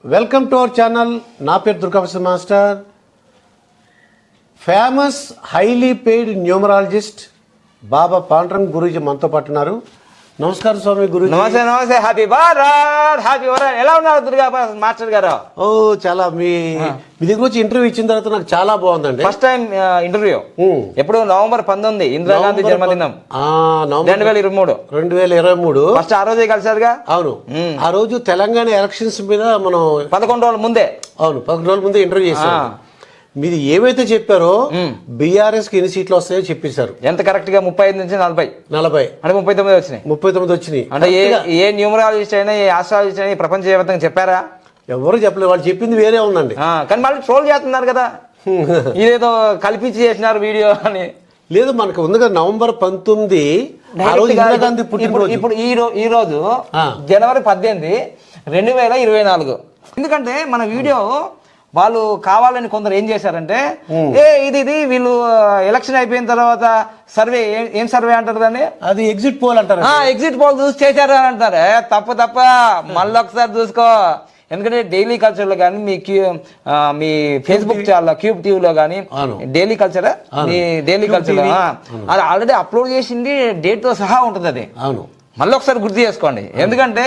Welcome to our channel. నా పేరు Durgaprasad master. Famous highly paid numerologist Baba Pandurang Guruji మనతో పాటు ఉన్నారు. నమస్కారం స్వామి గురూజీ. నమస్తే నమస్తే. Happy Bharat, happy Bharat. ఎలా ఉన్నారు దుర్గా మాస్టర్ గారు? ఓ చాలా మీ దగ్గర వచ్చి ఇంటర్వ్యూ ఇచ్చిన తర్వాత నాకు చాలా బాగుందండి. ఫస్ట్ టైం ఇంటర్వ్యూ ఎప్పుడు నవంబర్ 19 ఇందిరాగాంధీ జన్మదినం 2023. ఫస్ట్ ఆ రోజే కలిసారుగా. అవును, ఆ రోజు తెలంగాణ ఎలక్షన్స్ మీద మనం 11 రోజుల ముందే 11 రోజుల ముందే ఇంటర్వ్యూ చేశాం. మీరు ఏవైతే చెప్పారో బీఆర్ఎస్ కి ఎన్ని సీట్లు వస్తాయో చెప్పేశారు. ఎంత కరెక్ట్ గా 35 నుంచి 40 అంటే 39 వచ్చినాయి. 39 వచ్చినాయి. అంటే ఏ న్యూమరాలజిస్ట్ అయినా ఏ ఆస్ట్రాలజిస్ట్ అయినా ప్రపంచవ్యాప్తంగా చెప్పారా? ఎవరు చెప్పలేదు, వాళ్ళు చెప్పింది వేరే ఉందండి. కానీ మళ్ళీ ట్రోల్ చేస్తున్నారు కదా, ఇదేదో కల్పించి చేసినారు వీడియో అని. లేదు, మనకు ఉంది కదా నవంబర్ 19 ఇందిరాగాంధీ పుట్టినరోజు. ఇప్పుడు ఈ రోజు జనవరి 18, 2024. ఎందుకంటే మన వీడియో వాళ్ళు కావాలని కొందరు ఏం చేశారంటే, ఇది వీళ్ళు ఎలక్షన్ అయిపోయిన తర్వాత సర్వే, ఏం సర్వే అంటారు దాన్ని, అది ఎగ్జిట్ పోల్ అంటారు. ఎగ్జిట్ పోల్ చూసి చేశారు అని అంటారు. తప్ప మళ్ళీ ఒకసారి చూసుకో. ఎందుకంటే డైలీ కల్చర్ లో కానీ మీ ఫేస్బుక్ ఛానల్ క్యూబ్ టీవీలో కానీ డైలీ కల్చర్ డైలీ కల్చర్ అది ఆల్రెడీ అప్లోడ్ చేసింది, డేట్ తో సహా ఉంటుంది. అది మళ్ళీ ఒకసారి గుర్తు చేసుకోండి. ఎందుకంటే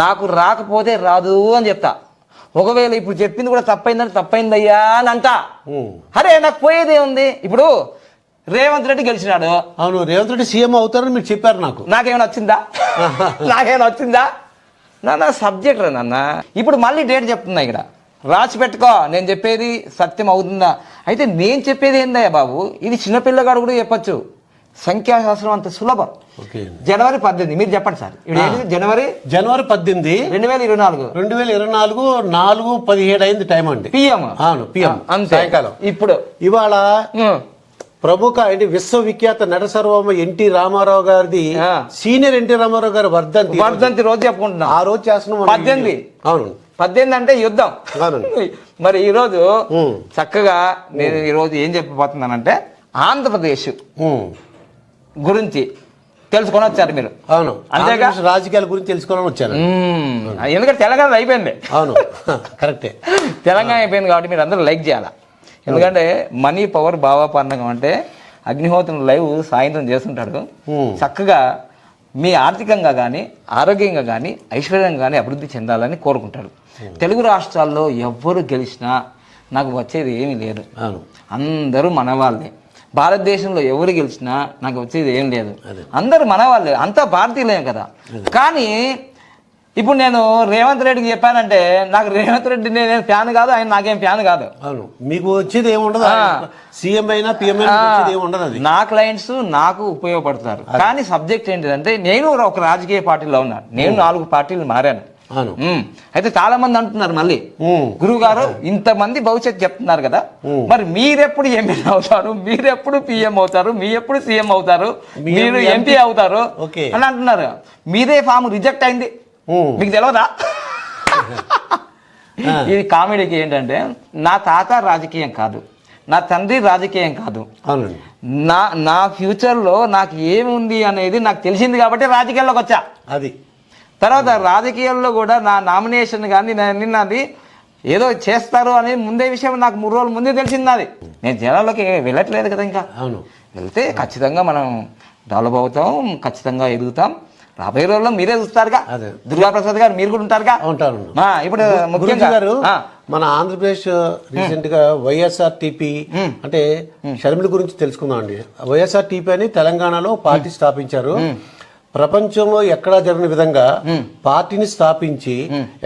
నాకు రాకపోతే రాదు అని చెప్తా. ఒకవేళ ఇప్పుడు చెప్పింది కూడా తప్పైందయ్యా అని అంట. అరే నాకు పోయేదే ఉంది. ఇప్పుడు రేవంత్ రెడ్డి గెలిచినాడు. అవును, రేవంత్ రెడ్డి సీఎం అవుతారని మీరు చెప్పారు. నాకేమైనా వచ్చిందా? నాన్న సబ్జెక్ట్ రా నాన్న. ఇప్పుడు మళ్ళీ డేట్ చెప్తున్నా, ఇక్కడ రాసి పెట్టుకో. నేను చెప్పేది సత్యం అవుతుందా? అయితే నేను చెప్పేది ఏందయ్యా బాబు, ఇది చిన్నపిల్లగాడు కూడా చెప్పచ్చు. సంఖ్యాశాస్త్రం అంత సులభం. జనవరి 18 మీరు చెప్పండి సార్. జనవరి 18 2024 4:17 అయింది టైం అండి. పిఎం. అవును, పిఎం సాయంకాలం. ఇప్పుడు ఇవాళ ప్రముఖ విశ్వవిఖ్యాత నట సర్వమ ఎన్టీ రామారావు గారిది, సీనియర్ ఎన్టీ రామారావు గారి వర్ధంతి రోజు చెప్పుకుంటున్నాం. ఆ రోజు చేస్తున్నాం. 18. అవును, 18 అంటే యుద్ధం. మరి ఈ రోజు చక్కగా నేను ఈ రోజు ఏం చెప్పబోతున్నానంటే, ఆంధ్రప్రదేశ్ గురించి తెలుసుకొని వచ్చారు మీరు. అవును, అంతేగా రాజకీయాల గురించి తెలుసుకోవాలని వచ్చారు. ఎందుకంటే తెలంగాణ అయిపోయింది. అవును, కరెక్టే. తెలంగాణ అయిపోయింది కాబట్టి మీరు అందరూ లైక్ చేయాలా. ఎందుకంటే మనీ పవర్ బాబా పండగం అంటే అగ్నిహోత్రం లైవ్ సాయంత్రం చేస్తుంటాడు. చక్కగా మీ ఆర్థికంగా కానీ ఆరోగ్యంగా కానీ ఐశ్వర్యంగా కానీ అభివృద్ధి చెందాలని కోరుకుంటాడు. తెలుగు రాష్ట్రాల్లో ఎవ్వరు గెలిచినా నాకు వచ్చేది ఏమీ లేదు, అందరూ మన వాళ్ళే. భారతదేశంలో ఎవరు గెలిచినా నాకు వచ్చేది ఏం లేదు, అందరూ మన వాళ్ళే, అంతా భారతీయులే కదా. కానీ ఇప్పుడు నేను రేవంత్ రెడ్డికి చెప్పానంటే, నాకు రేవంత్ రెడ్డి నేను ఫ్యాన్ కాదు, ఆయన నాకేం ఫ్యాన్ కాదు. అవును, మీకు వచ్చేది ఏముండదు. సీఎం అయినా పిఎం అయినా ఏముండదు. నా క్లయింట్స్ నాకు ఉపయోగపడతారు. కానీ సబ్జెక్ట్ ఏంటిదంటే, నేను ఒక రాజకీయ పార్టీలో ఉన్నాను. నేను 4 పార్టీలు మారాను. అయితే చాలా మంది అంటున్నారు మళ్ళీ, గురువు గారు ఇంతమంది భవిష్యత్తు చెప్తున్నారు కదా, మరి మీరెప్పుడు ఎమ్మెల్యే అవుతారు, మీరెప్పుడు పిఎం అవుతారు, మీ ఎప్పుడు సీఎం అవుతారు, మీరు ఎంపీ అవుతారు అని అంటున్నారు. మీదే ఫామ్ రిజెక్ట్ అయింది, మీకు తెలియదా? ఇది కామెడీకి ఏంటంటే, నా తాత రాజకీయం కాదు, నా తండ్రి రాజకీయం కాదు, నా ఫ్యూచర్లో నాకు ఏమి ఉంది అనేది నాకు తెలిసింది కాబట్టి రాజకీయాల్లోకి వచ్చా. అది తర్వాత రాజకీయాల్లో కూడా నా నామినేషన్ కానీ నిన్నది ఏదో చేస్తారు అని ముందే విషయం నాకు 3 రోజుల ముందే తెలిసింది. అది నేను జనాల్లోకి వెళ్ళట్లేదు కదా. ఇంకా వెళ్తే ఖచ్చితంగా మనం డెవలప్ అవుతాం, ఖచ్చితంగా ఎదుగుతాం. రాబోయే రోజుల్లో మీరే చూస్తారుగా, దుర్గాప్రసాద్ గారు మీరు కూడా ఉంటారుగా. ఉంటారు. ఇప్పుడు ముఖ్యంగా గారు, మన ఆంధ్రప్రదేశ్ రీసెంట్ గా వైఎస్ఆర్టీపీ అంటే షర్మిల గురించి తెలుసుకుందాం అండి. వైఎస్ఆర్టీపీ అని తెలంగాణలో పార్టీ స్థాపించారు. ప్రపంచంలో ఎక్కడా జరిగిన విధంగా పార్టీని స్థాపించి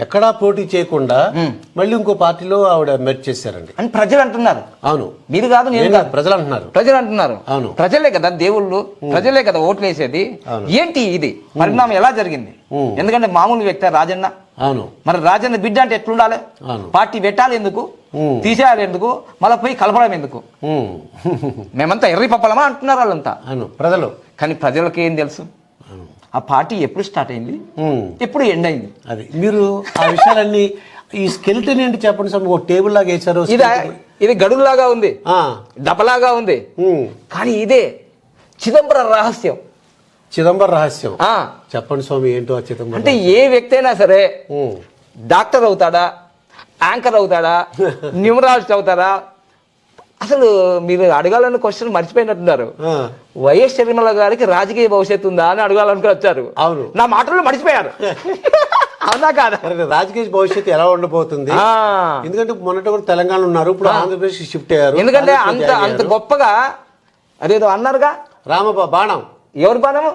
ఎక్కడా పోటీ చేయకుండా మళ్ళీ ఇంకో పార్టీలో ఆవిడ మెర్జ్ చేశారండి అని ప్రజలు అంటున్నారు. అవును, మీరు కాదు, నేను కాదు, ప్రజలు అంటున్నారు. అవును, ప్రజలే కదా దేవుళ్ళు, ప్రజలే కదా ఓట్లు వేసేది. ఏంటి ఇది పరిణామం ఎలా జరిగింది? ఎందుకంటే మామూలు వ్యక్తి రాజన్న. అవును, మరి రాజన్న బిడ్డ అంటే ఎట్లుండాలి? పార్టీ పెట్టాలి ఎందుకు, తీసేయాలి ఎందుకు, మళ్ళీ పోయి కలపడం ఎందుకు? మేమంతా ఎర్రి పప్పలమా అంటున్నారు వాళ్ళంతా ప్రజలు. కానీ ప్రజలకి ఏం తెలుసు ఆ పార్టీ ఎప్పుడు స్టార్ట్ అయింది, ఎప్పుడు ఎండ్ అయింది? అది మీరు ఆ విషయాలన్నీ ఈ స్కెల్టన్ ఏంటి చెప్పండి సార్. ఒక టేబుల్ లాగా వేసారు, ఇది గడులాగా ఉంది, డబ్బలాగా ఉంది. కానీ ఇదే చిదంబరం రహస్యం. చిదంబరం రహస్యం చెప్పండి స్వామి, ఏంటో చిదంబరం అంటే ఏ వ్యక్తి అయినా సరే డాక్టర్ అవుతాడా, యాంకర్ అవుతాడా, న్యూమరాలజిస్ట్ అవుతాడా? అసలు మీరు అడగాలన్న క్వశ్చన్ మర్చిపోయినట్టున్నారు. వైఎస్ షర్మిల గారికి రాజకీయ భవిష్యత్తు ఉందా అని అడగాలనుకుని వచ్చారు. అవును, నా మాటల్లో మర్చిపోయారు. అవునా కాదా? రాజకీయ భవిష్యత్తు ఎలా ఉండబోతుంది? ఎందుకంటే మొన్నటి కూడా తెలంగాణ ఉన్నారు, ఇప్పుడు ఆంధ్రప్రదేశ్ షిఫ్ట్ అయ్యారు. ఎందుకంటే అంత గొప్పగా అదేదో అన్నారుగా, బాణం. ఎవరు బాణము?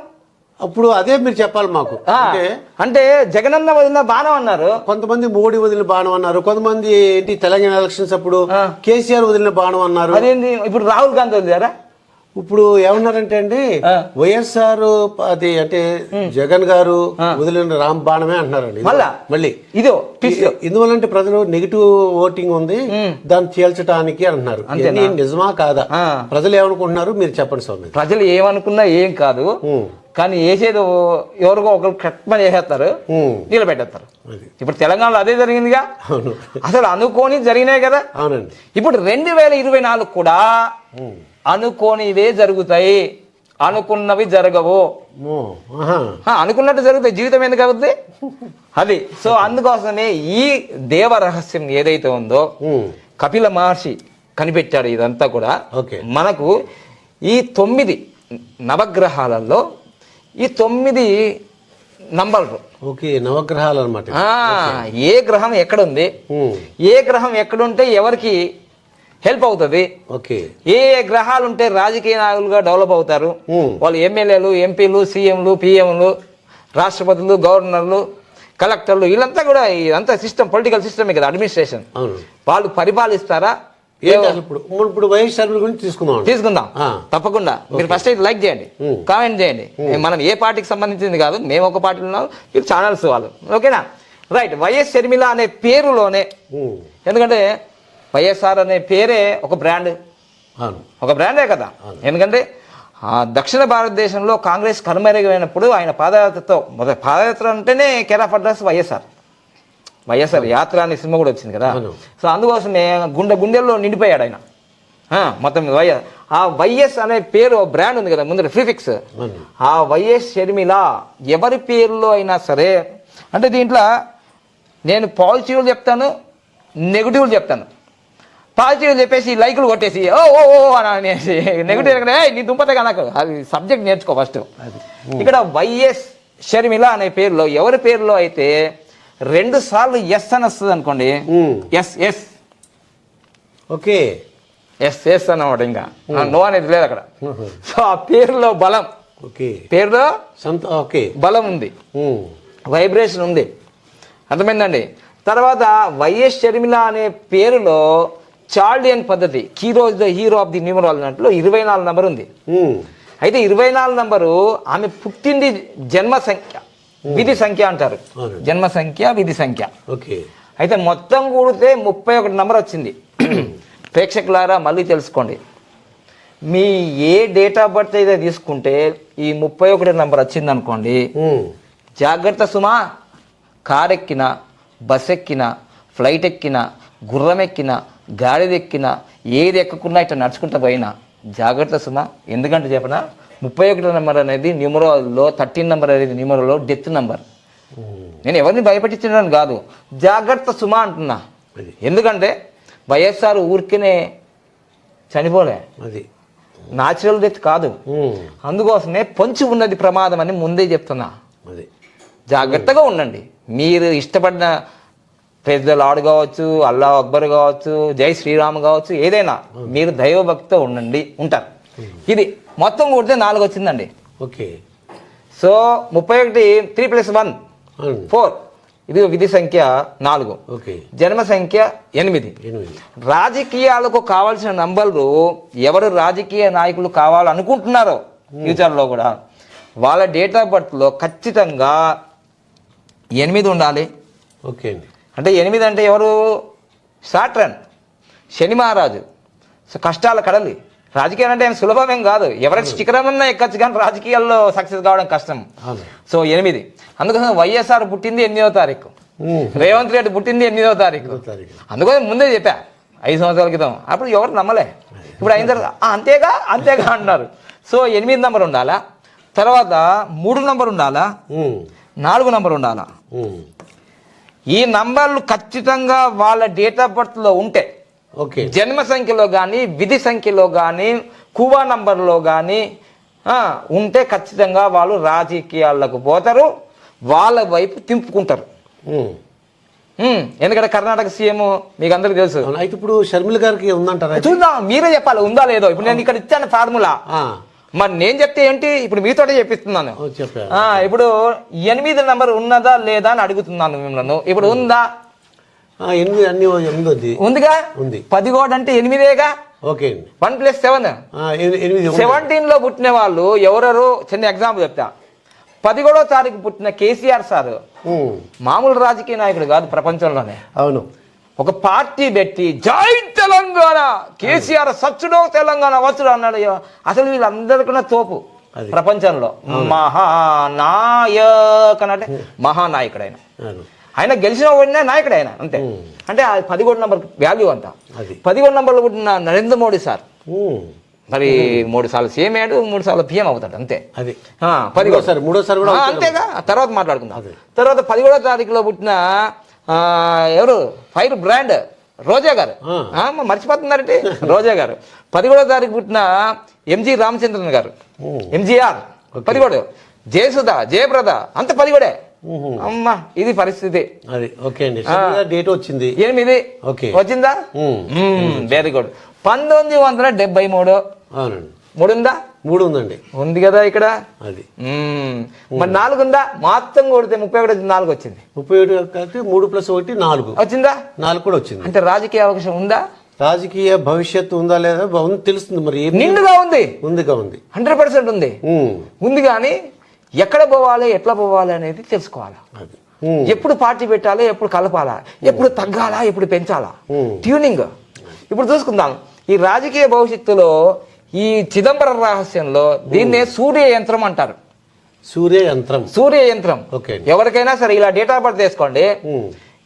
అప్పుడు అదే మీరు చెప్పాలి మాకు. అంటే జగనన్న వదిలిన బాణం అన్నారు, కొంతమంది మోడీ వదిలిన బాణం అన్నారు, కొంతమంది ఏంటి తెలంగాణ ఎలక్షన్స్ అప్పుడు కేసీఆర్ వదిలిన బాణం అన్నారు. అదేంటి ఇప్పుడు రాహుల్ గాంధీ వదిలేరా? ఇప్పుడు ఏమన్నారంటే అండి, వైఎస్ఆర్ అది అంటే జగన్ గారు వదిలిన రామ్ బాణమే అంటున్నారండి మళ్ళీ. ఇదో ఎందువల్లంటే ప్రజలు నెగిటివ్ ఓటింగ్ ఉంది, దాన్ని చేల్చడానికి అంటున్నారు. నిజమా కాదా? ప్రజలు ఏమనుకుంటున్నారు మీరు చెప్పండి స్వామి. ప్రజలు ఏమనుకున్నా ఏం కాదు, కానీ వేసేది ఎవరికో ఒకరు కట్మని చేసేస్తారు, నిలబెట్టేస్తారు. ఇప్పుడు తెలంగాణలో అదే జరిగిందిగా. అసలు అనుకోని జరిగినాయి కదా. అవునండి. ఇప్పుడు 2024 కూడా అనుకోనివే జరుగుతాయి, అనుకున్నవి జరగవు. అనుకున్నట్టు జరుగుతాయి, జీవితం ఎందుకు అవుతుంది అది. సో అందుకోసమే ఈ దేవ రహస్యం ఏదైతే ఉందో కపిల మహర్షి కనిపెట్టాడు. ఇదంతా కూడా మనకు ఈ 9 నవగ్రహాలలో ఈ 9 నంబర్లు. నవగ్రహాలు అన్నమాట. ఏ గ్రహం ఎక్కడుంది, ఏ గ్రహం ఎక్కడుంటే ఎవరికి హెల్ప్ అవుతుంది, ఏ గ్రహాలు ఉంటే రాజకీయ నాయకులుగా డెవలప్ అవుతారు, వాళ్ళు ఎమ్మెల్యేలు, ఎంపీలు, సీఎంలు, పిఎంలు, రాష్ట్రపతులు, గవర్నర్లు, కలెక్టర్లు, వీళ్ళంతా కూడా ఇదంతా సిస్టమ్, పొలిటికల్ సిస్టమే కదా, అడ్మినిస్ట్రేషన్. వాళ్ళు పరిపాలిస్తారా? ఇప్పుడు వైఎస్ షర్మిల గురించి తీసుకుందాం తప్పకుండా. మీరు ఫస్ట్ అయితే లైక్ చేయండి, కామెంట్ చేయండి. మనం ఏ పార్టీకి సంబంధించింది కాదు, మేము ఒక పార్టీలో ఉన్నాం, మీరు ఛానల్స్ వాళ్ళు. ఓకేనా? రైట్. వైఎస్ షర్మిల అనే పేరులోనే, ఎందుకంటే వైఎస్ఆర్ అనే పేరే ఒక బ్రాండ్, ఒక బ్రాండే కదా. ఎందుకంటే దక్షిణ భారతదేశంలో కాంగ్రెస్ కనుమరుగైనప్పుడు ఆయన పాదయాత్రతో పాదయాత్ర అంటేనే కేర్ ఆఫ్ అడ్రస్ వైఎస్ఆర్ యాత్ర అనే సినిమా కూడా వచ్చింది కదా. సో అందుకోసమే గుండెల్లో నిండిపోయాడు ఆయన మొత్తం. ఆ వైఎస్ అనే పేరు బ్రాండ్ ఉంది కదా ముందర, ప్రిఫిక్స్. ఆ వైఎస్ షర్మిల ఎవరి పేరులో అయినా సరే, అంటే దీంట్లో నేను పాజిటివ్లు చెప్తాను, నెగిటివ్లు చెప్తాను. పాజిటివ్ చెప్పేసి లైకులు కొట్టేసి ఓ ఓ ఓ అని అనేసి, నెగిటివ్ నీ దుంపతే నాకు అది సబ్జెక్ట్ నేర్చుకో ఫస్ట్. ఇక్కడ వైఎస్ షర్మిల అనే పేరులో ఎవరి పేరులో అయితే 2 సార్లు ఎస్ అని వస్తుంది అనుకోండి, ఎస్ ఎస్ ఎస్ ఎస్ అన్నమాట, ఇంకా నో అనేది లేదు అక్కడ. సో ఆ పేరులో బలం, పేరులో బలం ఉంది, వైబ్రేషన్ ఉంది. అర్థమైందండి? తర్వాత వైఎస్ షర్మిల అనే పేరులో చార్లియన్ పద్ధతి, హీరో ఆఫ్ ది న్యూమరాలజీ అన్నట్లు 24 నంబర్ ఉంది. అయితే 24 నంబరు ఆమె పుట్టింది జన్మ సంఖ్య, విధి సంఖ్య అంటారు. జన్మ సంఖ్య, విధి సంఖ్య. అయితే మొత్తం కూడితే 31 నంబర్ వచ్చింది. ప్రేక్షకులారా మళ్ళీ తెలుసుకోండి, మీ ఏ డేట్ ఆఫ్ బర్త్ అయితే తీసుకుంటే ఈ 31 నంబర్ వచ్చింది అనుకోండి, జాగ్రత్త సుమా. కార్ ఎక్కిన, బస్ ఎక్కిన, ఫ్లైట్ ఎక్కిన, గుర్రం ఎక్కిన, గాడిద ఎక్కిన, ఏది ఎక్కకున్నా ఇట్లా నడుచుకుంటా పోయినా జాగ్రత్త సుమా. ఎందుకంటే చెప్పనా, 31 నెంబర్ అనేది న్యూమరోలో, 13 నెంబర్ అనేది న్యూమరోలో డెత్ నెంబర్. నేను ఎవరిని భయపెట్టించడానికి కాదు, జాగ్రత్త సుమా అంటున్నా. ఎందుకంటే వైఎస్ఆర్ ఊరికేనే చనిపోలే, అది న్యాచురల్ డెత్ కాదు. అందుకోసమే పొంచి ఉన్నది ప్రమాదం అని ముందే చెప్తున్నా. జాగ్రత్తగా ఉండండి. మీరు ఇష్టపడిన ప్రైజ్ లార్డ్ కావచ్చు, అల్లా అక్బర్ కావచ్చు, జై శ్రీరామ్ కావచ్చు, ఏదైనా మీరు దైవభక్తితో ఉంటారు. ఇది మొత్తం కూడితే 4 వచ్చిందండి. సో 31 3 + 1 4, ఇది విధి సంఖ్య 4, జన్మ సంఖ్య 8. రాజకీయాలకు కావాల్సిన నంబర్లు ఎవరు రాజకీయ నాయకులు కావాలనుకుంటున్నారో ఫ్యూచర్లో కూడా వాళ్ళ డేట్ ఆఫ్ బర్త్లో ఖచ్చితంగా 8 ఉండాలి. అంటే 8 అంటే ఎవరు? సాటర్న్, శని మహారాజు. సో కష్టాల కడలి. రాజకీయాలు అంటే సులభమేం కాదు, ఎవరైనా శిఖరమన్నా ఎక్కచ్చు, కానీ రాజకీయాల్లో సక్సెస్ కావడం కష్టం. సో 8. అందుకోసం వైఎస్ఆర్ పుట్టింది 8వ తారీఖు, రేవంత్ రెడ్డి పుట్టింది 8వ తారీఖు. అందుకోసం ముందే చెప్పా 5 సంవత్సరాల క్రితం. అప్పుడు ఎవరు నమ్మలే. ఇప్పుడు అయిన తర్వాత అంతేగా అంటున్నారు. సో 8 నంబర్ ఉండాలా, తర్వాత 3 నంబర్ ఉండాలా, 4 నంబర్ ఉండాలా. ఈ నంబర్లు ఖచ్చితంగా వాళ్ళ డేట్ ఆఫ్ బర్త్లో ఉంటే, ఓకే, జన్మ సంఖ్యలో కానీ విధి సంఖ్యలో కానీ కువా నంబర్లో కానీ ఉంటే ఖచ్చితంగా వాళ్ళు రాజకీయాలకు పోతారు, వాళ్ళ వైపు తింపుకుంటారు. ఎందుకంటే కర్ణాటక సీఎం మీకు అందరికి తెలుసు. అయితే ఇప్పుడు షర్మిల గారికి ఉందంటారా? చూద్దాం, మీరే చెప్పాలి ఉందా లేదో. ఇప్పుడు నేను ఇక్కడ ఇచ్చాను ఫార్ములా, మరి నేను చెప్తే ఏంటి, ఇప్పుడు మీతోటే చెప్పిస్తున్నాను. ఇప్పుడు 8 నంబర్ ఉన్నదా లేదా అని అడుగుతున్నాను మిమ్మల్ని. ఇప్పుడు ఉందా? 8 అన్ని ఉందిగా. 10 కూడా అంటే 8గా. ఓకే, 1 + 7 17లో పుట్టిన వాళ్ళు ఎవరెవరు, చిన్న ఎగ్జాంపుల్ చెప్తా. 11వ తారీఖు పుట్టిన కేసీఆర్ సార్ మామూలు రాజకీయ నాయకుడు కాదు ప్రపంచంలోనే. అవును, ఒక పార్టీ పెట్టి జై తెలంగాణ, కేసీఆర్ సచ్చుడో తెలంగాణ వచ్చుడు అన్నాడు. అసలు వీళ్ళందరికన్నా తోపు ప్రపంచంలో. మహానాయక్ అంటే మహానాయకుడు ఆయన గెలిచిన వాడిన నాయకుడు ఆయన, అంతే. అంటే 11 నంబర్ వాల్యూ అంతా. 11 నంబర్లో పుట్టిన నరేంద్ర మోడీ సార్ మరి 3 సార్లు సీఎం అయ్యాడు, 3 సార్లు పిఎం అవుతాడు, అంతే. 10 అంతేగా. తర్వాత మాట్లాడుకుందాం. తర్వాత 11వ తారీఖులో పుట్టిన ఎవరు, ఫైర్ బ్రాండ్ రోజా గారు, మర్చిపోతున్నారంటే రోజా గారు. 11వ తారీఖు పుట్టిన ఎంజి రామచంద్రన్ గారు, ఎంజిఆర్ 11. జయసుధ, జయప్రద అంత 11. అమ్మా ఇది పరిస్థితి. డేట్ వచ్చింది 8 వచ్చిందా? Very good. 1973 3 ఉందా? 3 ఉందండి. ఉంది కదా ఇక్కడ. మరి 4 ఉందా? మొత్తం కొడితే 31 4 వచ్చింది. 31 3 + 1 4 వచ్చిందా? 4 కూడా వచ్చింది. అంటే రాజకీయ అవకాశం ఉందా? రాజకీయ భవిష్యత్తు ఉందా లేదా తెలుస్తుంది. మరి నిండుగా ఉంది, 100% ఉంది. ఉంది కానీ ఎక్కడ పోవాలి, ఎట్లా పోవాలి అనేది తెలుసుకోవాలా. ఎప్పుడు పార్టీ పెట్టాలి, ఎప్పుడు కలపాలా, ఎప్పుడు తగ్గాలా, ఎప్పుడు పెంచాలా, ట్యూనింగ్. ఇప్పుడు చూసుకుందాం. ఈ రాజకీయ భవిష్యత్తులో ఈ చిదంబరం రహస్యంలో దీన్నే సూర్య యంత్రం అంటారు. సూర్య యంత్రం. ఎవరికైనా సరే ఇలా డేట్ ఆఫ్ బర్త్ వేసుకోండి.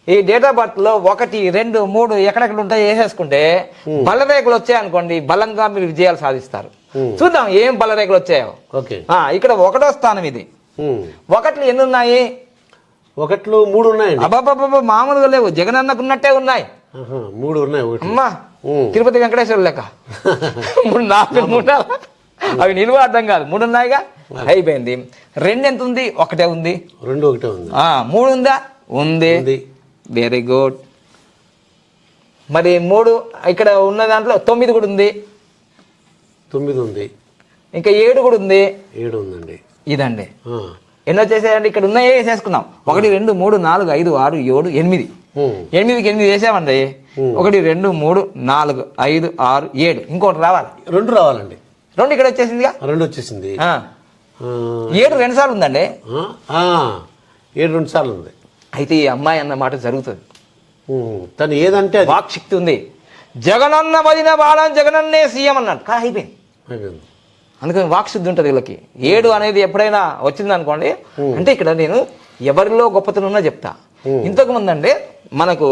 ఈ డేట్ ఆఫ్ బర్త్ లో 1, 2, 3 ఎక్కడెక్కడ ఉంటాయి వేసేసుకుంటే బలరేఖలు వచ్చాయనుకోండి, బలంగా మీరు విజయాలు సాధిస్తారు. చూద్దాం ఏం బలరేఖలు వచ్చాయో. ఇక్కడ 1వ స్థానం ఇది. 1లు ఎన్ని ఉన్నాయి? 1లు 3 ఉన్నాయి. అబ్బాబ్బా మామూలుగా లేవు, జగన్ అన్నకున్నట్టే ఉన్నాయి. 3 ఉన్నాయి. అమ్మా తిరుపతి వెంకటేశ్వర లెక్క 3, 4, 3 అవి నిలువ అర్థం కాదు. 3 ఉన్నాయిగా, అయిపోయింది. 2 ఎంత ఉంది? 1 ఉంది. 2 1 ఉంది. 3 ఉందా? ఉంది. Very good. మరి 3 ఇక్కడ ఉన్న దాంట్లో 9 కూడా ఉంది. 9 ఉంది. ఇంకా 7 కూడా ఉంది. 7 ఉందండి. ఇదండి. ఎన్నో చేసాయండి? ఇక్కడ ఉన్నాయే వేసేసుకున్నాం. 1 2 3 4 5 6 7 8. 8కి 8 వేసామండి. 1 2 3 4 5 6 7. ఇంకోటి రావాలి. 2 రావాలండి. 2 ఇక్కడ వచ్చేసిందిగా. 2 వచ్చేసింది. 7 2 సార్లు ఉందండి. 7 2 సార్లు ఉంది. అయితే ఈ అమ్మాయి అన్న మాట జరుగుతుంది. తను ఏదంటే వాక్శక్తి ఉంది. జగనన్న వదిన బాలం జగనన్నే సీఎం అన్నాడు. కానీ అయిపోయింది. అందుకని వాక్శుద్ధి ఉంటుంది వీళ్ళకి. 7 అనేది ఎప్పుడైనా వచ్చింది అనుకోండి, అంటే ఇక్కడ నేను ఎవరిలో గొప్పతనం ఉన్నా చెప్తా. ఇంతకు ముందండి మనకు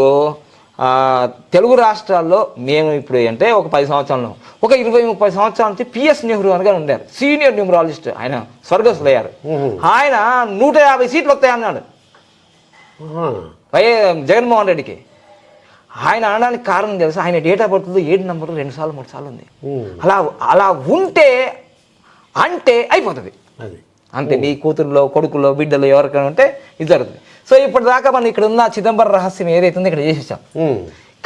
తెలుగు రాష్ట్రాల్లో మేము ఇప్పుడు అంటే ఒక 10 సంవత్సరాల్లో, ఒక 20-30 సంవత్సరాల నుంచి పిఎస్ నెహ్రూ అనగా ఉండారు, సీనియర్ న్యూమరాలజిస్ట్. ఆయన స్వర్గస్థులయ్యారు. ఆయన 150 సీట్లు వస్తాయన్నాడు జగన్మోహన్ రెడ్డికి. ఆయన అనడానికి కారణం తెలుసు, ఆయన డేట్ ఆఫ్ బర్త్లో 7 నంబర్ 2 సార్లు 3 సార్లు ఉంది. అలా ఉంటే అంటే అయిపోతుంది అంతే. నీ కూతురులో, కొడుకులో, బిడ్డలో ఎవరికైనా ఉంటే ఇది జరుగుతుంది. సో ఇప్పటిదాకా మనం ఇక్కడ ఉన్న చిదంబరం రహస్యం ఏదైతుందో ఇక్కడ చేసేసాం.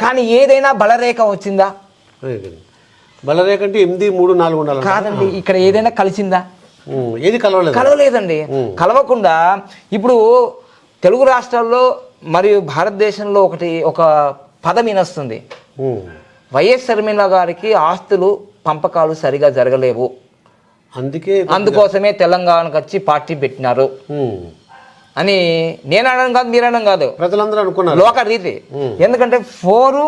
కానీ ఏదైనా బలరేఖ వచ్చిందా? బలరేఖ అంటే 8 3 4 ఉండాలి కాదండి. ఇక్కడ ఏదైనా కలిసిందా? ఏది కలవలేదండి. కలవకుండా ఇప్పుడు తెలుగు రాష్ట్రాల్లో మరియు భారతదేశంలో ఒక పదం వినొస్తుంది. వైఎస్ షర్మిల గారికి ఆస్తులు పంపకాలు సరిగా జరగలేవు, అందుకోసమే తెలంగాణకు వచ్చి పార్టీ పెట్టినారు అని నేను అనడం కాదు, మీరు అనడం కాదు, ప్రజలందరూ అనుకున్నారు లోక రీతి. ఎందుకంటే 4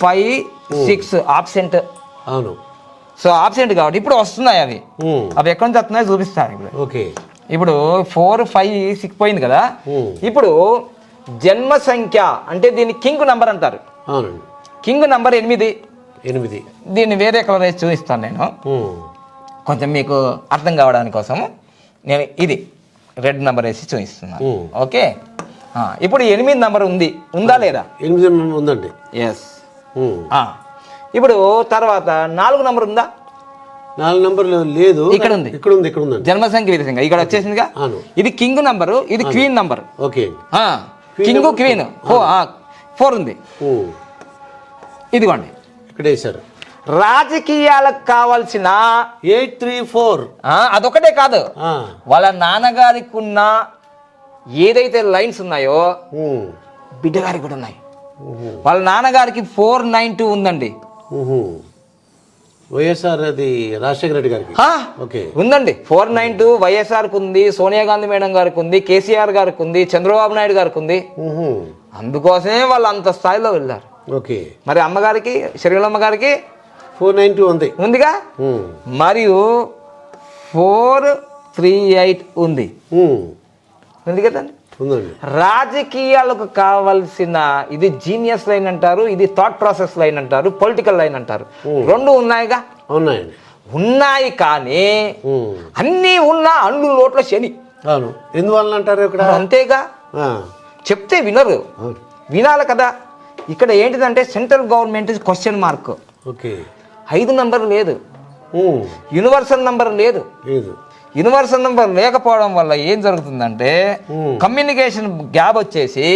5 6 ఆబ్సెంట్. అవును. సో ఆబ్సెంట్ కాబట్టి ఇప్పుడు వస్తున్నాయి అవి ఎక్కడి నుంచి వస్తున్నాయో చూపిస్తాను ఇప్పుడు. ఓకే. ఇప్పుడు 4 5 6 పోయింది కదా. ఇప్పుడు జన్మ సంఖ్య అంటే దీన్ని కింగ్ నంబర్ అంటారు. King number 8. దీన్ని వేరే కలర్ వేసి చూపిస్తాను నేను కొంచెం మీకు అర్థం కావడానికి కోసము. నేను ఇది రెడ్ నెంబర్ వేసి చూపిస్తున్నాను. ఓకే, ఇప్పుడు 8 నెంబర్ ఉందా లేదా? 8 ఉందండి. ఎస్. ఇప్పుడు తర్వాత 4 నెంబర్ ఉందా? 4 నెంబర్లు లేదు. ఇక్కడ ఉంది. ఇక్కడ ఉంది. జన్మ సంఖ్య విధంగా ఇక్కడ వచ్చేసిందిగా. ఇది కింగ్ నంబరు, ఇది queen number. Okay, king queen 4 ఉంది. ఇదిగోండి ఇక్కడ వేశారు. రాజకీయాలకు కావాల్సిన 834 అదొకటే కాదు, వాళ్ళ నాన్నగారికి ఉన్న ఏదైతే లైన్స్ ఉన్నాయో బిడ్డగారికి కూడా ఉన్నాయి. వాళ్ళ నాన్నగారికి 492 ఉందండి. వైఎస్ఆర్ అది రాజశేఖర రెడ్డి గారికి ఓకే ఉందండి. 492 వైఎస్ఆర్కి ఉంది, సోనియా గాంధీ మేడం గారికి ఉంది, కేసీఆర్ గారికి ఉంది, చంద్రబాబు నాయుడు గారికి ఉంది. అందుకోసమే వాళ్ళు అంత స్థాయిలో వెళ్ళారు. ఓకే, మరి అమ్మగారికి, షర్మిలమ్మ గారికి 492 ఉందిగా, మరియు 438 ఉంది కదండి. రాజకీయాలకు కావలసిన ఇది జీనియస్ లైన్ అంటారు, ఇది థాట్ ప్రాసెస్ లైన్ అంటారు, పొలిటికల్ లైన్ అంటారు. 2 ఉన్నాయిగా. ఉన్నాయి కానీ అన్నీ ఉన్నా అండు నోట్ల శని. ఎందువల్ల అంటారు ఇక్కడ? అంతేగా, చెప్తే వినరు, వినాలి కదా. ఇక్కడ ఏంటిదంటే central government question mark. 5 number లేదు, యూనివర్సల్ నంబర్ లేదు. యూనివర్సల్ నంబర్ లేకపోవడం వల్ల ఏం జరుగుతుందంటే కమ్యూనికేషన్ గ్యాప్ వచ్చేసి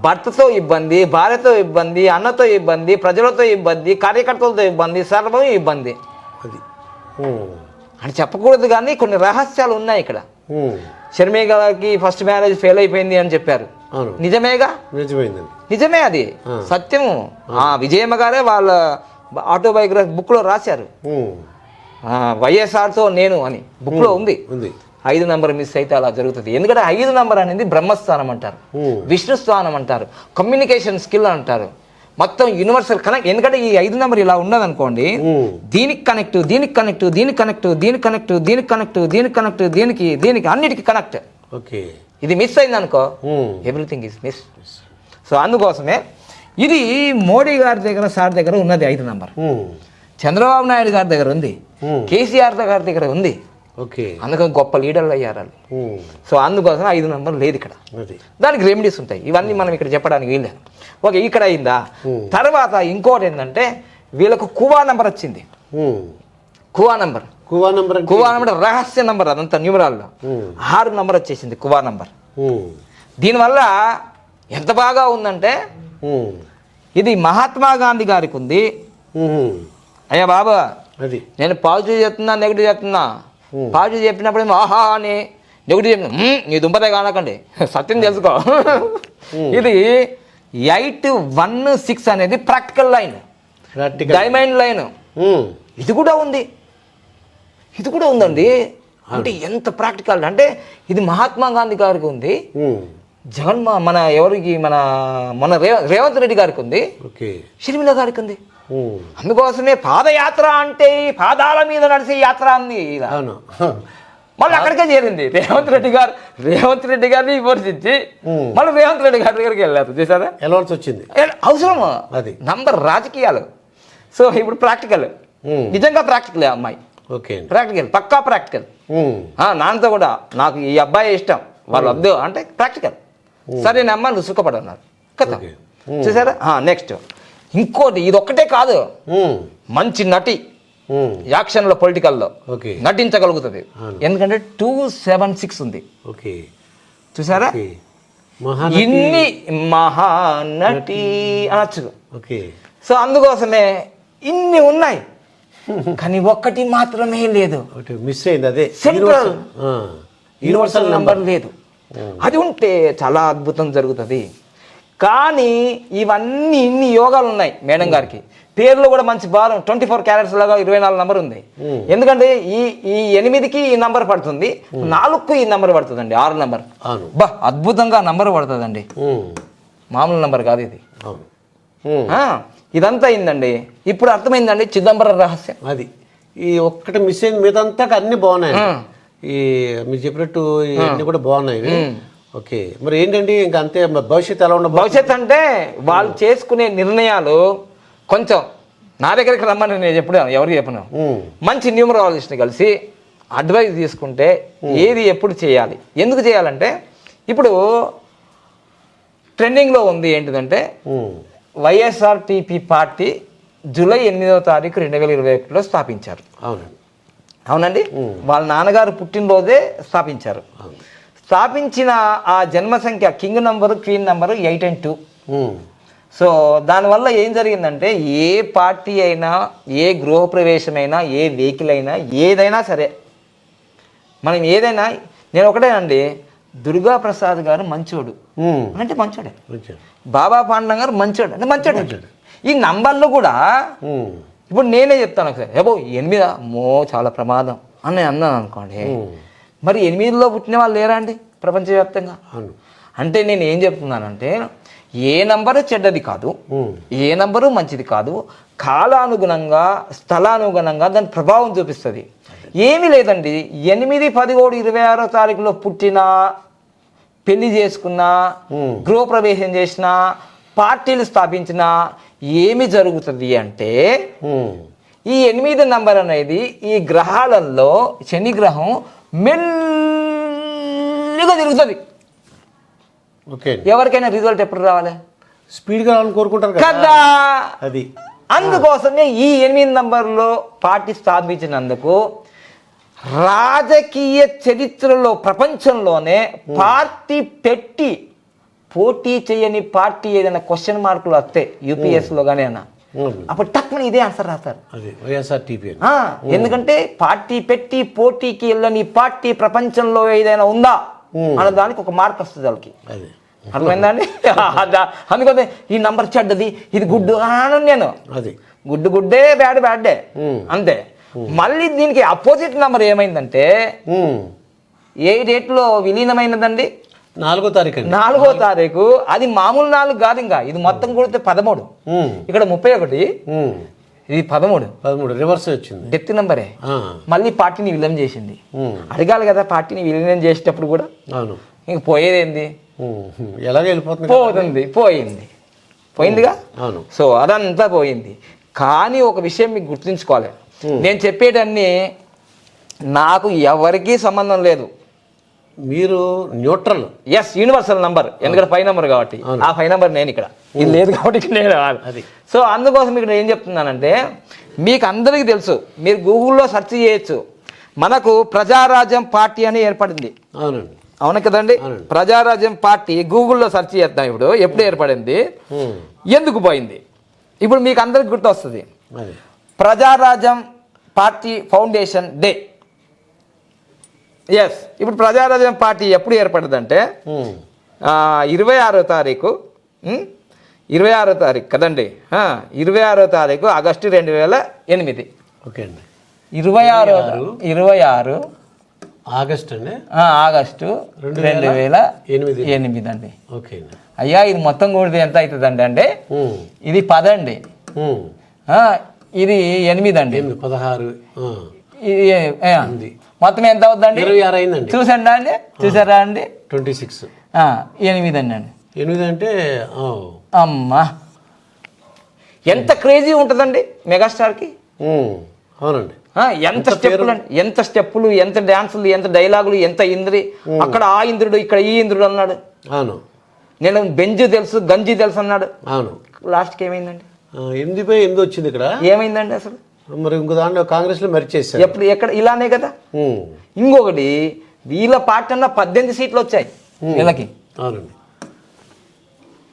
భర్తతో ఇబ్బంది, భార్యతో ఇబ్బంది, అన్నతో ఇబ్బంది, ప్రజలతో ఇబ్బంది, కార్యకర్తలతో ఇబ్బంది, సర్వం ఇబ్బంది. అని చెప్పకూడదు కానీ కొన్ని రహస్యాలు ఉన్నాయి ఇక్కడ. షర్మి గారికి ఫస్ట్ మ్యారేజ్ ఫెయిల్ అయిపోయింది అని చెప్పారు, నిజమేగా? నిజమే, అది సత్యము. విజయమ్మ గారే వాళ్ళ ఆటోబయోగ్రఫీ బుక్లో రాశారు, వైఎస్ఆర్తో నేను అని బుక్లో ఉంది. 5 నెంబర్ మిస్ అయితే అలా జరుగుతుంది. ఎందుకంటే 5 నెంబర్ అనేది బ్రహ్మస్థానం అంటారు, విష్ణు స్థానం అంటారు, కమ్యూనికేషన్ స్కిల్ అంటారు, మొత్తం యూనివర్సల్ కనెక్ట్. ఎందుకంటే ఈ 5 నెంబర్ ఇలా ఉన్నదనుకోండి, దీనికి కనెక్ట్, దీనికి కనెక్ట్, దీనికి కనెక్ట్, దీనికి కనెక్ట్, దీనికి కనెక్ట్, దీనికి కనెక్ట్, దీనికి అన్నిటికీ కనెక్ట్. ఇది మిస్ అయింది అనుకో, ఎవ్రీథింగ్ ఈజ్ మిస్. సో అందుకోసమే ఇది మోడీ గారి దగ్గర, సార్ దగ్గర ఉన్నది 5 నెంబర్. చంద్రబాబు నాయుడు గారి దగ్గర ఉంది, కేసీఆర్ గారి దగ్గర ఉంది. అందుకని గొప్ప లీడర్లు అయ్యారు వాళ్ళు. సో అందుకోసం 5 నెంబర్ లేదు ఇక్కడ. దానికి రెమెడీస్ ఉంటాయి, ఇవన్నీ మనం ఇక్కడ చెప్పడానికి వీల్లేదు. ఓకే, ఇక్కడ అయిందా. తర్వాత ఇంకోటి ఏంటంటే వీళ్ళకు కువా నెంబర్ వచ్చింది. కువా నెంబర్ రహస్య నెంబర్, అదంతా న్యూమరాల్లో 6 నెంబర్ వచ్చేసింది కువా నెంబర్. దీనివల్ల ఎంత బాగా ఉందంటే ఇది మహాత్మా గాంధీ గారికి ఉంది. అయ్యా బాబా, నేను పాజిటివ్ చెప్తున్నా, నెగిటివ్ చెప్తున్నా. పాజిటివ్ చెప్పినప్పుడు ఆహా అని, నెగిటివ్ చెప్పిన నీ దుంపదే కానకండి, సత్యం తెలుసుకో. ఇది 816 అనేది ప్రాక్టికల్ లైన్, డైమండ్ లైన్. ఇది కూడా ఉందండి. అంటే ఎంత ప్రాక్టికల్ అంటే ఇది మహాత్మా గాంధీ గారికి ఉంది, మన ఎవరికి మన రేవంత్ రెడ్డి గారికి ఉంది, షర్మిల గారికి ఉంది. అందుకోసమే పాదయాత్ర అంటే పాదాల మీద నడిచే యాత్ర అంది. మళ్ళీ అక్కడికే చేరింది. రేవంత్ రెడ్డి గారిని విమర్శించి మళ్ళీ రేవంత్ రెడ్డి గారి దగ్గరికి వెళ్ళారు. చూసారా, వెళ్ళవలసి వచ్చింది. అవసరం నంబర్ రాజకీయాలు. సో ఇప్పుడు ప్రాక్టికల్, నిజంగా ప్రాక్టికల్ అమ్మాయి, ప్రాక్టికల్, పక్కా ప్రాక్టికల్. నాన్నతో కూడా నాకు ఈ అబ్బాయి ఇష్టం, వాళ్ళు వద్దు అంటే ప్రాక్టికల్. సరేనమ్మా నువ్వు సుఖపడన్నారు కదా. చూసారా. నెక్స్ట్ ఇంకోటి, ఇది ఒక్కటే కాదు, మంచి నటి, యాక్షన్లో పొలిటికల్లో నటించగలుగుతుంది. ఎందుకంటే 276 ఉంది. చూసారా, ఇన్ని మహానటి అనొచ్చు. సో అందుకోసమే ఇన్ని ఉన్నాయి కానీ ఒక్కటి మాత్రమే లేదు, మిస్ అయింది. అదే సెంట్రల్ యూనివర్సల్ నెంబర్ లేదు. అది ఉంటే చాలా అద్భుతం జరుగుతుంది. కానీ ఇవన్నీ ఇన్ని యోగాలు ఉన్నాయి మేడం గారికి. పేర్లు కూడా మంచి బాగా 24 క్యారెట్స్ లాగా 24 నెంబర్ ఉంది. ఎందుకంటే ఈ 8కి ఈ నెంబర్ పడుతుంది, 4కు ఈ నెంబర్ పడుతుందండి, 6 నెంబర్. అద్భుతంగా నెంబర్ పడుతుందండి, మామూలు నెంబర్ కాదు ఇది. ఇదంతా అయిందండి. ఇప్పుడు అర్థమైందండి చిదంబరం రహస్యం. అది ఈ ఒక్కటి మిస్ అయింది, మీదంతా అన్ని బాగున్నాయి. ఈ మీరు చెప్పినట్టు ఇవన్నీ కూడా బాగున్నాయి. ఓకే, మరి ఏంటండి ఇంకా అంతే, భవిష్యత్తు ఎలా ఉండదు? భవిష్యత్తు అంటే వాళ్ళు చేసుకునే నిర్ణయాలు కొంచెం నా దగ్గరికి రమ్మని నేను ఎప్పుడు ఎవరికి చెప్పను. మంచి న్యూమరాలజిస్ట్ని కలిసి అడ్వైస్ తీసుకుంటే ఏది ఎప్పుడు చేయాలి, ఎందుకు చేయాలంటే ఇప్పుడు ట్రెండింగ్లో ఉంది ఏంటిదంటే వైఎస్ఆర్టీపీ పార్టీ జూలై 8వ తారీఖు 2021లో స్థాపించారు. అవునండి, వాళ్ళ నాన్నగారు పుట్టినరోజే స్థాపించారు. స్థాపించిన ఆ జన్మ సంఖ్య king number queen number 8 and 2. So దానివల్ల ఏం జరిగిందంటే ఏ పార్టీ అయినా, ఏ గృహప్రవేశమైనా, ఏ వెహికల్ అయినా, ఏదైనా సరే మనం ఏదైనా, నేను ఒకటేనండి, దుర్గా ప్రసాద్ గారు మంచోడు అంటే మంచోడే, బాబా పాండవం గారు మంచోడు అంటే మంచోడే. ఈ నంబర్లు కూడా ఇప్పుడు నేనే చెప్తాను ఒకసారి, ఏబో 8 మో చాలా ప్రమాదం అని నేను అన్నాను అనుకోండి, మరి 8లో పుట్టిన వాళ్ళు లేరా అండి ప్రపంచవ్యాప్తంగా? అంటే నేను ఏం చెప్తున్నానంటే ఏ నంబరు చెడ్డది కాదు, ఏ నంబరు మంచిది కాదు, కాలానుగుణంగా స్థలానుగుణంగా దాని ప్రభావం చూపిస్తుంది. ఏమీ లేదండి, 8, 10, 26వ తారీఖులో పుట్టిన, పెళ్లి చేసుకున్న, గృహప్రవేశం చేసిన, పార్టీలు స్థాపించిన ఏమి జరుగుతుంది అంటే ఈ 8 నంబర్ అనేది ఈ గ్రహాలలో శని గ్రహం మెల్లిగా తిరుగుతుంది. ఎవరికైనా రిజల్ట్ ఎప్పుడు రావాలి? స్పీడ్గా రావాలని కోరుకుంటారు కదా. అది అందుకోసమే ఈ 8 నంబర్లో పార్టీ స్థాపించినందుకు రాజకీయ చరిత్రలో ప్రపంచంలోనే పార్టీ పెట్టి పోటీ చేయని పార్టీ ఏదైనా క్వశ్చన్ మార్కులు వస్తే యూపీఎస్లో కానీ అన్న అప్పుడు టక్మని ఇదే ఆన్సర్ రాస్తారు, వైఎస్ఆర్టీపీ. ఎందుకంటే పార్టీ పెట్టి పోటీకి వెళ్ళని పార్టీ ప్రపంచంలో ఏదైనా ఉందా అన్న దానికి ఒక మార్క్ వస్తుంది వాళ్ళకి. అర్థమైందండి? అందుకని ఈ నంబర్ చెడ్డది, ఇది గుడ్డు అని నేను, గుడ్డు గుడ్డే, బ్యాడ్ బ్యాడ్డే అంతే. మళ్ళీ దీనికి అపోజిట్ నంబర్ ఏమైందంటే ఏ డేట్లో విలీనమైనదండి? 4వ తారీఖు. 4వ తారీఖు. అది మామూలు 4 కాదు, ఇంకా ఇది మొత్తం కొడితే 13, ఇక్కడ 31, ఇది 13 రివర్స్ వచ్చింది, డెత్ నంబరే. మళ్ళీ పార్టీని విలీనం చేసింది. అడగాలి కదా, పార్టీని విలీనం చేసేటప్పుడు కూడా. అవును, ఇంక పోయేదేంది? ఎలాగ వెళ్ళిపోతుంది, పోయిందిగా. అవును. సో అదంతా పోయింది. కానీ ఒక విషయం మీకు గుర్తుంచుకోవాలి, నేను చెప్పేటన్నీ నాకు ఎవరికీ సంబంధం లేదు, మీరు న్యూట్రల్. ఎస్, యూనివర్సల్ నంబర్, ఎందుకంటే 5 నంబర్ కాబట్టి. ఆ 5 నంబర్ నేను ఇక్కడ, ఇది లేదు కాబట్టి నేను. సో అందుకోసం ఇక్కడ ఏం చెప్తున్నానంటే, మీకు అందరికీ తెలుసు, మీరు గూగుల్లో సెర్చ్ చేయొచ్చు, మనకు ప్రజారాజ్యం పార్టీ అని ఏర్పడింది. అవునండి, అవును కదండి. ప్రజారాజ్యం పార్టీ గూగుల్లో సెర్చ్ చేద్దాం ఇప్పుడు, ఎప్పుడు ఏర్పడింది, ఎందుకు పోయింది, ఇప్పుడు మీకు అందరికి గుర్తు వస్తుంది. Prajarajyam party foundation day. Yes, ఇప్పుడు ప్రజారాజ్యం పార్టీ ఎప్పుడు ఏర్పడిందంటే 26వ తారీఖు, 26వ తారీఖు కదండి, 26వ తారీఖు ఆగస్టు 2008. ఓకే అండి, 26 ఆగస్టు అండి, ఆగస్టు 2008 అండి. ఓకే అండి. అయ్యా, ఇది మొత్తం కూడితే ఎంత అవుతుందండి అంటే, ఇది 10 అండి, ఇది 8 అండి, 16, ఇది మొత్తం ఎంత అవుతుందండి? 26 అయిందండి. చూసండి అండి, చూసారా అండి? 26, 8 అండి. 8 అంటే అమ్మా, ఎంత క్రేజీ ఉంటుందండి మెగాస్టార్కి. అవునండి, ఎంత స్టెప్పులు, ఎంత స్టెప్పులు, ఎంత డాన్సులు, ఎంత డైలాగులు, ఎంత ఇంద్రి, అక్కడ ఆ ఇంద్రుడు, ఇక్కడ ఈ ఇంద్రుడు అన్నాడు. అవును, నేను బెంజు తెలుసు, గంజి తెలుసు అన్నాడు. అవును, లాస్ట్కి ఏమైందండి? 8/8 వచ్చింది ఇక్కడ. ఏమైందండి అసలు? మరి ఇంకో దాంట్లో కాంగ్రెస్ లో మరిచేసారు. ఎప్పుడు ఎక్కడ ఇలానే కదా. ఇంకొకటి, వీళ్ళ పార్టీ అన్న 18 సీట్లు వచ్చాయి వీళ్ళకి. అవునండి,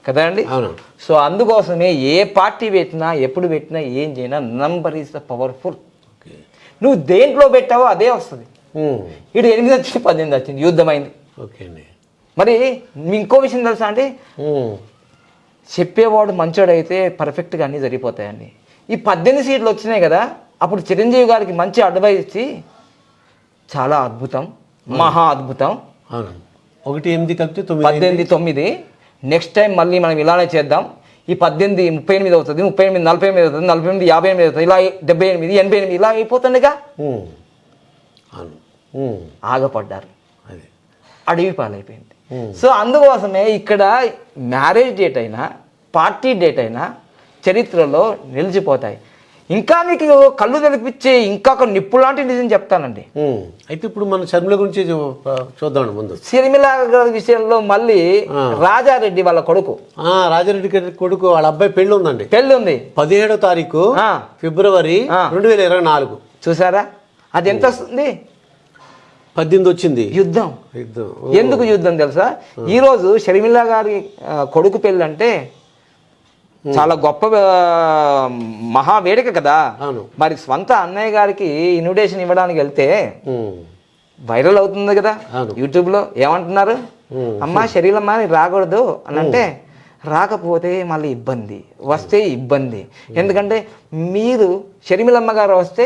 కదా అండి. అవును. సో అందుకోసమే ఏ పార్టీ పెట్టినా, ఎప్పుడు పెట్టినా, ఏం చేసినా నంబర్ ఈజ్ ద పవర్ఫుల్. నువ్వు దేంట్లో పెట్టావో అదే వస్తుంది. ఇటు 8 వచ్చింది, 18 వచ్చింది, యుద్ధమైంది. ఓకే అండి. మరి ఇంకో విషయం తెలుసా అండి, చెప్పేవాడు మంచోడైతే పర్ఫెక్ట్గా అన్నీ జరిగిపోతాయండి. ఈ 18 సీట్లు వచ్చినాయి కదా, అప్పుడు చిరంజీవి గారికి మంచి అడ్వైస్ ఇచ్చి, చాలా అద్భుతం, మహా అద్భుతం, 1, 8 కలిపితే 18, 9. నెక్స్ట్ టైం మళ్ళీ మనం ఇలానే చేద్దాం. ఈ 18 38 అవుతుంది, 38 48 అవుతుంది, 48 58 అవుతుంది, ఇలా 78 88 ఇలా అయిపోతుందిగా. ఆగపడ్డారు, అడవి పాలైపోయింది. సో అందుకోసమే ఇక్కడ మ్యారేజ్ డేట్ అయినా, పార్టీ డేట్ అయినా చరిత్రలో నిలిచిపోతాయి. ఇంకా మీకు కళ్ళు తెరిపించే ఇంకా ఒక నిప్పు లాంటి నిజం చెప్తానండి. అయితే ఇప్పుడు మన షర్మిల గురించి చూద్దాం ముందు. షర్మిల గారి విషయంలో మళ్ళీ రాజారెడ్డి వాళ్ళ కొడుకు, రాజారెడ్డి గారి కొడుకు వాళ్ళ అబ్బాయి పెళ్లి ఉందండి. పెళ్లి ఉంది 17వ తారీఖు ఫిబ్రవరి 2024. చూసారా? అది ఎంత వస్తుంది? 18 వచ్చింది. యుద్ధం. ఎందుకు యుద్ధం తెలుసా? ఈరోజు షర్మిల గారి కొడుకు పెళ్ళి అంటే చాలా గొప్ప మహావేడిక కదా. మరి స్వంత అన్నయ్య గారికి ఇన్విటేషన్ ఇవ్వడానికి వెళ్తే వైరల్ అవుతుంది కదా యూట్యూబ్ లో. ఏమంటున్నారు? అమ్మా షర్మిలమ్మ రాకూడదు అని అంటే, రాకపోతే మళ్ళీ ఇబ్బంది, వస్తే ఇబ్బంది. ఎందుకంటే మీరు షర్మిలమ్మ గారు వస్తే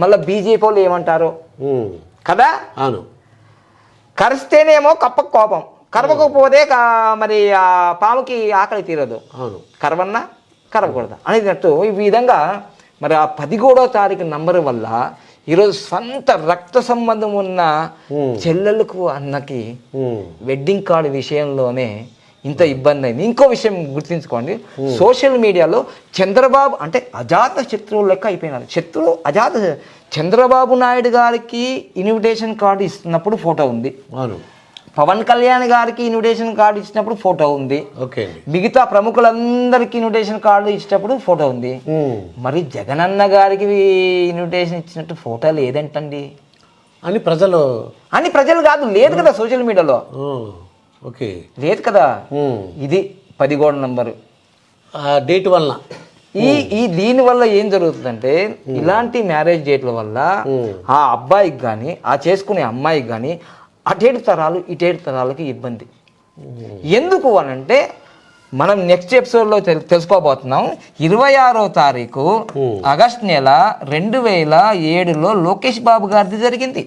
మళ్ళీ బీజేపీ వాళ్ళు ఏమంటారు కదా. కరిస్తేనేమో కప్పకు కోపం, కరవకపోతే మరి ఆ పాముకి ఆకలి తీరదు. కరవన్నా కరవకూడదు అనేటట్టు ఈ విధంగా మరి ఆ 17వ తారీఖు నంబర్ వల్ల ఈరోజు సొంత రక్త సంబంధం ఉన్న చెల్లెలకు అన్నకి వెడ్డింగ్ కార్డు విషయంలోనే ఇంత ఇబ్బంది అయింది. ఇంకో విషయం గుర్తుంచుకోండి, సోషల్ మీడియాలో చంద్రబాబు అంటే అజాత శత్రువులు లెక్క అయిపోయినారు. అజాత చంద్రబాబు నాయుడు గారికి ఇన్విటేషన్ కార్డు ఇస్తున్నప్పుడు ఫోటో ఉంది, పవన్ కళ్యాణ్ గారికి ఇన్విటేషన్ కార్డు ఇచ్చినప్పుడు ఫోటో ఉంది, మిగతా ప్రముఖులందరికీ ఇన్విటేషన్ కార్డు ఇచ్చినప్పుడు ఫోటో ఉంది. మరి జగనన్న గారికి ఇన్విటేషన్ ఇచ్చినట్టు ఫోటో లేదంటండి అని ప్రజలు కాదు, లేదు కదా సోషల్ మీడియాలో, లేదు కదా. ఇది 17 నంబరు డేట్ వల్ల ఈ దీని వల్ల ఏం జరుగుతుందంటే, ఇలాంటి మ్యారేజ్ డేట్ల వల్ల ఆ అబ్బాయికి కానీ ఆ చేసుకునే అమ్మాయికి కానీ అటేడు తరాలు ఇటేడు తరాలకి ఇబ్బంది. ఎందుకు అనంటే మనం నెక్స్ట్ ఎపిసోడ్లో తెలుసుకోబోతున్నాం. 26వ తారీఖు ఆగస్టు నెల 2007లో లోకేష్ బాబు గారిది జరిగింది.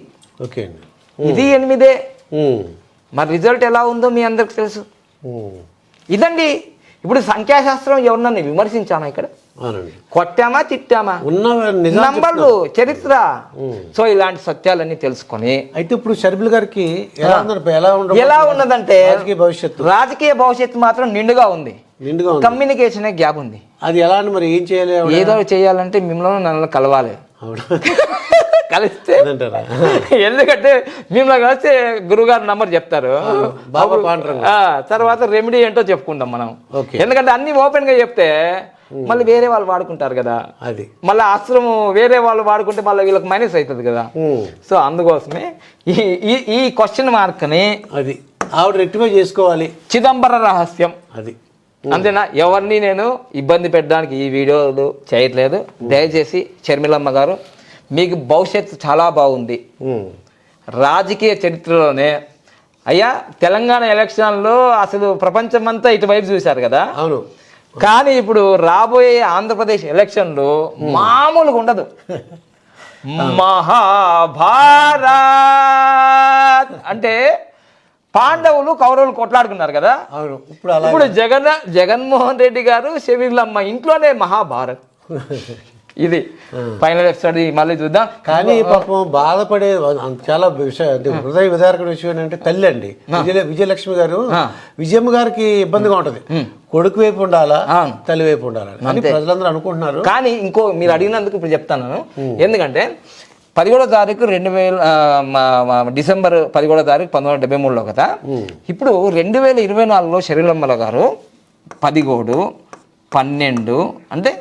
ఇది 8. మరి రిజల్ట్ ఎలా ఉందో మీ అందరికి తెలుసు. ఇదండి. ఇప్పుడు సంఖ్యాశాస్త్రం ఎవరినన్నా విమర్శించామా? ఇక్కడ కొట్టామా తిట్టామా? నంబర్లు, చరిత్ర. సో ఇలాంటి సత్యాలన్నీ తెలుసుకొని అయితే ఇప్పుడు షర్మిల గారికి ఎలా ఉన్నదంటే రాజకీయ భవిష్యత్తు మాత్రం నిండుగా ఉంది. కమ్యూనికేషన్ గ్యాప్ ఉంది. అది ఎలా మరి ఏం చేయాలి? ఏదో చేయాలంటే మిమ్మల్ని నన్ను కలవాలి. కలిస్తే ఎందుకంటే మిమ్మల్ని కలిస్తే గురుగారు నంబర్ చెప్తారు, తర్వాత రెమెడీ ఏంటో చెప్పుకుంటాం మనం. ఎందుకంటే అన్ని ఓపెన్ గా చెప్తే మళ్ళీ వేరే వాళ్ళు వాడుకుంటారు కదా, అది మళ్ళీ ఆశ్రమం వేరే వాళ్ళు వాడుకుంటే మళ్ళీ వీళ్ళకి మైనస్ అవుతుంది కదా. సో అందుకోసమే ఈ క్వశ్చన్ మార్క్ ని అది ఆవిడ రెక్టిఫై చేసుకోవాలి. చిదంబర రహస్యం అది అంతేనా? ఎవరిని నేను ఇబ్బంది పెట్టడానికి ఈ వీడియోలు చేయట్లేదు. దయచేసి షర్మిలమ్మ గారు, మీకు భవిష్యత్తు చాలా బాగుంది. రాజకీయ చరిత్రలోనే అయ్యా తెలంగాణ ఎలక్షన్లో అసలు ప్రపంచమంతా ఇటువైపు చూశారు కదా. అవును. కానీ ఇప్పుడు రాబోయే ఆంధ్రప్రదేశ్ ఎలక్షన్లో మామూలుగా ఉండదు. మహాభారత్ అంటే పాండవులు కౌరవులు కొట్లాడుకున్నారు కదా. ఇప్పుడు జగన్మోహన్ రెడ్డి గారు షర్మిలమ్మ ఇంట్లోనే మహాభారత్. ఇది ఫైనల్ ఎపిసోడ్, మళ్ళీ చూద్దాం. కానీ పాపం బాధపడే చాలా హృదయ విదారక విషయం ఏంటంటే తల్లి అండి విజయలక్ష్మి గారు, విజయమ్మ గారికి ఇబ్బందిగా ఉంటది. కొడుకు వైపు ఉండాలా, తల్లి వైపు ఉండాలా అని ప్రజలందరూ అనుకుంటున్నారు. కానీ ఇంకో మీరు అడిగినందుకు ఇప్పుడు చెప్తాను. ఎందుకంటే 17వ తారీఖు డిసెంబర్ 17వ తారీఖు 1973లో కదా. ఇప్పుడు 2024లో షర్మిలమ్మ గారు 11/12 అంటే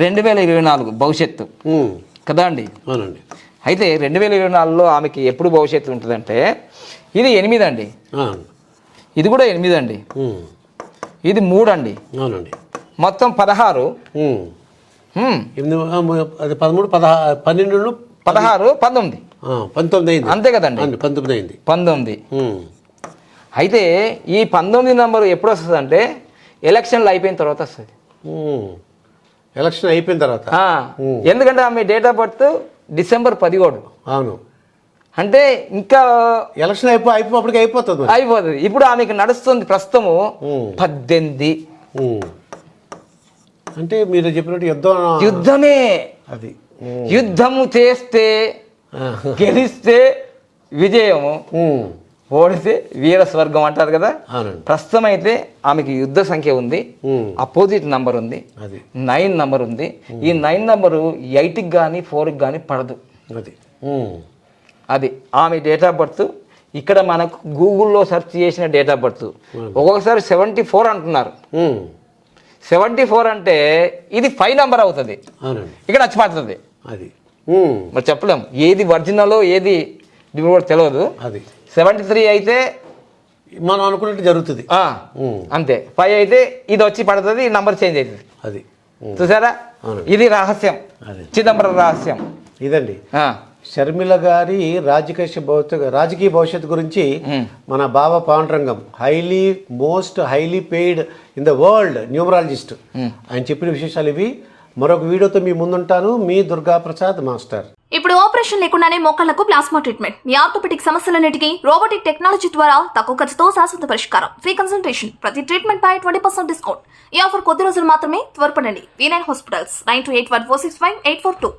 2024 భవిష్యత్తు కదా అండి. అయితే 2024లో ఆమెకి ఎప్పుడు భవిష్యత్తు ఉంటుందంటే, ఇది 8 అండి, ఇది కూడా 8 అండి, ఇది 3 అండి, మొత్తం 16. 13, 16, 19 అంతే కదండి. 19. అయితే ఈ 19 నంబర్ ఎప్పుడు వస్తుంది అంటే ఎలక్షన్లు అయిపోయిన తర్వాత వస్తుంది. ఎలక్షన్ అయిపోయిన తర్వాత. ఎందుకంటే ఆమె డేట్ ఆఫ్ బర్త్ డిసెంబర్ 17. అవును. అంటే ఇంకా ఎలక్షన్ అయిపోతుంది. ఇప్పుడు ఆమెకు నడుస్తుంది ప్రస్తుతము 18. అంటే మీరు చెప్పినట్టు యుద్ధమే. అది యుద్ధము చేస్తే గెలిస్తే విజయము, ఓడితే వీర స్వర్గం అంటారు కదా. అవునండి. ప్రస్తుతం అయితే ఆమెకి యుద్ధ సంఖ్య ఉంది, అపోజిట్ నంబర్ ఉంది, అది 9 నంబర్ ఉంది. ఈ 9 నంబరు 8కి కానీ 4కి కానీ పడదు. అది అది ఆమె డేట్ ఆఫ్ బర్త్. ఇక్కడ మనకు గూగుల్లో సెర్చ్ చేసిన డేట్ ఆఫ్ బర్త్ ఒక్కొక్కసారి 74 అంటున్నారు. 74 అంటే ఇది 5 నంబర్ అవుతుంది, అవునండి. ఇక్కడ వచ్చిపోతుంది. అది మరి చెప్పలేం ఏది ఒరిజినల్ ఏది డూప్లికేట్ తెలియదు. అది 73 అయితే మనం అనుకున్నట్టు జరుగుతుంది. అంతే. 5 అయితే ఇది వచ్చి పడుతుంది, ఈ నంబర్ చేంజ్ అవుతుంది. అది చూసారా, ఇది రహస్యం, అది చిదంబరం రహస్యం ఇదండి. ఆ. షర్మిల గారి రాజకీయ భవిష్యత్తు గురించి మన Baba Pandurangam most highly paid in the world numerologist ఆయన చెప్పిన విశేషాలు ఇవి. మరొక వీడియోతో మీ ముందుంటాను. మీ దుర్గా ప్రసాద్ మాస్టర్. ఇప్పుడు ఆపరేషన్ లేకుండానే మోకాళ్లకు ప్లాస్మా ట్రీట్మెంట్, మీ ఆర్థోపెటిక్ సమస్యలన్నిటికీ రోబోటిక్ టెక్నాలజీ ద్వారా తక్కువ ఖర్చుతో శాశ్వత పరిష్కారం, ఫ్రీ కన్సల్టేషన్, ప్రతి ట్రీట్మెంట్ పై 20% డిస్కౌంట్. ఈ ఆఫర్ కొద్ది రోజులు మాత్రమే, త్వరపడండి. V9 hospitals 9281465842.